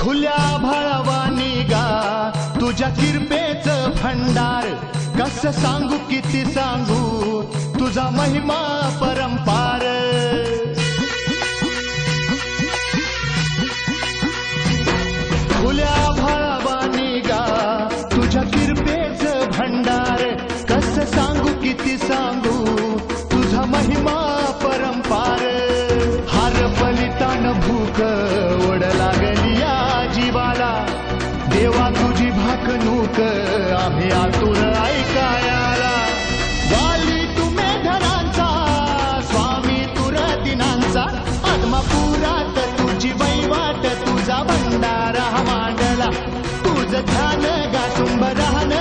खुल्या भाळवानी गा तुझ्या किरपेचं भंडार कस सांगू किती सांगू तुझा महिमा परंपार खुल्या भाळवानी गा तुझ्या किरपेचं भंडार कस सांगू किती सांगू तुझा महिमा परंपार हार बलिदान भूक ओढ लागली या जीवाला देवा तुझी भाकणूक आम्ही आतुर ऐकायाला वाली तुम्ही धनांचा स्वामी तुर दिनांचा आत्मापुरात तुझी वैवाट तुझा भंडारा मांडला तुझं ध्यान गासुंब राहण